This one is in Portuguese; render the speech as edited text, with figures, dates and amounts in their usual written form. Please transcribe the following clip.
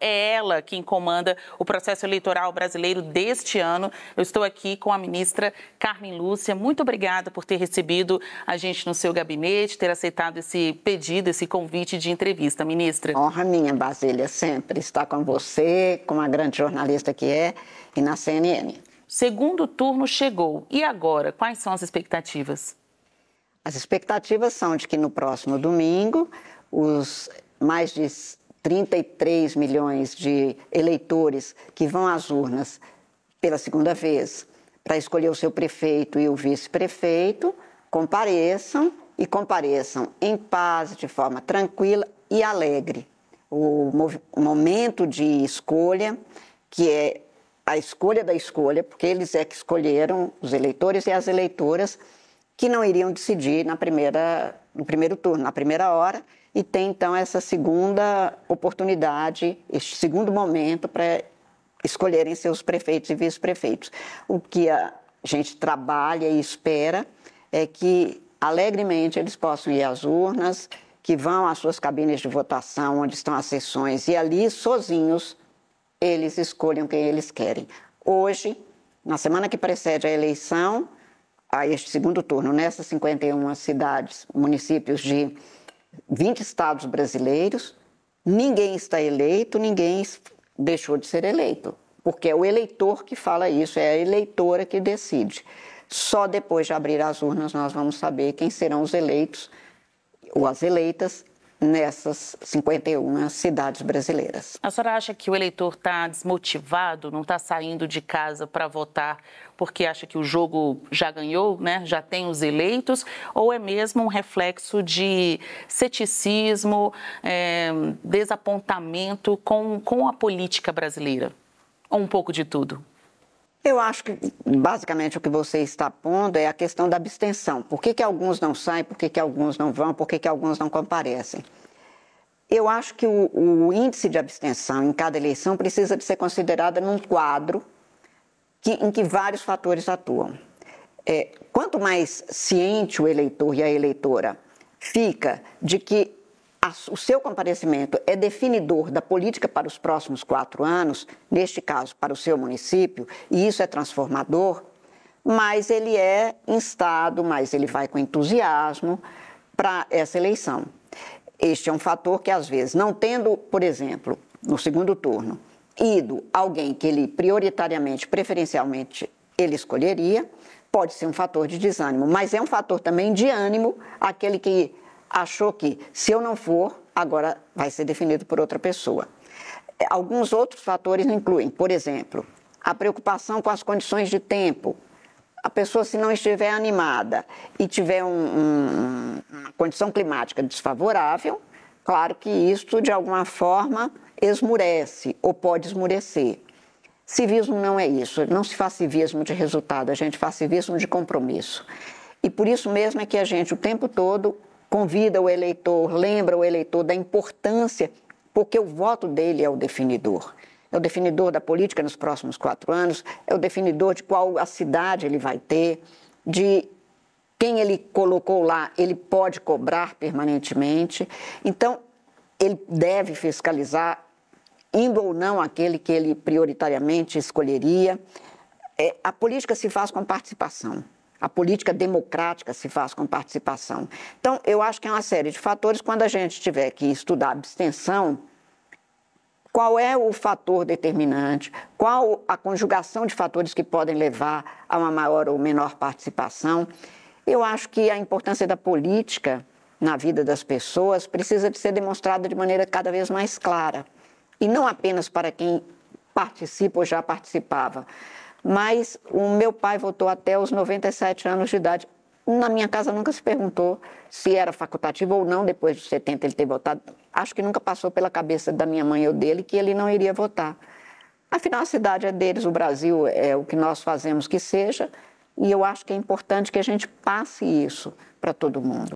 é ela quem comanda o processo eleitoral brasileiro deste ano. Eu estou aqui com a ministra Carmen Lúcia. Muito obrigada por ter recebido a gente no seu gabinete, ter aceitado esse pedido, esse convite de entrevista, ministra. Honra minha, Basília, sempre estar com você, como a grande jornalista que é, e na CNN. Segundo turno chegou. E agora, quais são as expectativas? As expectativas são de que no próximo domingo, os mais de 33 milhões de eleitores que vão às urnas pela segunda vez para escolher o seu prefeito e o vice-prefeito compareçam em paz, de forma tranquila e alegre. O momento de escolha, que é a escolha da escolha, porque eles é que escolheram, os eleitores e as eleitoras, que não iriam decidir no primeiro turno, na primeira hora, e tem então essa segunda oportunidade, este segundo momento para escolherem seus prefeitos e vice-prefeitos. O que a gente trabalha e espera é que alegremente eles possam ir às urnas, que vão às suas cabines de votação, onde estão as sessões, e ali, sozinhos, eles escolham quem eles querem. Hoje, na semana que precede a eleição, a este segundo turno, nessas 51 cidades, municípios de 20 estados brasileiros, ninguém está eleito, ninguém deixou de ser eleito, porque é o eleitor que fala isso, é a eleitora que decide. Só depois de abrir as urnas nós vamos saber quem serão os eleitos ou as eleitas nessas 51 cidades brasileiras. A senhora acha que o eleitor está desmotivado, não está saindo de casa para votar porque acha que o jogo já ganhou, né? Já tem os eleitos, ou é mesmo um reflexo de ceticismo, desapontamento com a política brasileira? Ou um pouco de tudo? Eu acho que, basicamente, o que você está pondo é a questão da abstenção. Por que alguns não saem, por que alguns não vão, por que alguns não comparecem? Eu acho que o índice de abstenção em cada eleição precisa de ser considerado num quadro em que vários fatores atuam. Quanto mais ciente o eleitor e a eleitora fica de que o seu comparecimento é definidor da política para os próximos 4 anos, neste caso para o seu município, e isso é transformador, mais ele é instado, mais ele vai com entusiasmo para essa eleição. Este é um fator que, às vezes, não tendo, por exemplo, no segundo turno, ido alguém que ele prioritariamente, preferencialmente, ele escolheria, pode ser um fator de desânimo, mas é um fator também de ânimo, aquele que achou que, se eu não for, agora vai ser definido por outra pessoa. Alguns outros fatores incluem, por exemplo, a preocupação com as condições de tempo. A pessoa, se não estiver animada e tiver uma condição climática desfavorável, claro que isso, de alguma forma, esmurece ou pode esmurecer. Civismo não é isso, não se faz civismo de resultado, a gente faz civismo de compromisso. E por isso mesmo é que a gente, o tempo todo, convida o eleitor, lembra o eleitor da importância, porque o voto dele é o definidor. É o definidor da política nos próximos 4 anos, é o definidor de qual a cidade ele vai ter, de quem ele colocou lá, ele pode cobrar permanentemente. Então, ele deve fiscalizar, indo ou não aquele que ele prioritariamente escolheria. A política se faz com participação. A política democrática se faz com participação. Então, eu acho que é uma série de fatores. Quando a gente tiver que estudar abstenção, qual é o fator determinante, qual a conjugação de fatores que podem levar a uma maior ou menor participação. Eu acho que a importância da política na vida das pessoas precisa de ser demonstrada de maneira cada vez mais clara. E não apenas para quem participa ou já participava. Mas o meu pai votou até os 97 anos de idade. Na minha casa nunca se perguntou se era facultativo ou não, depois dos 70 ele ter votado. Acho que nunca passou pela cabeça da minha mãe ou dele que ele não iria votar. Afinal, a cidade é deles, o Brasil é o que nós fazemos que seja, e eu acho que é importante que a gente passe isso para todo mundo.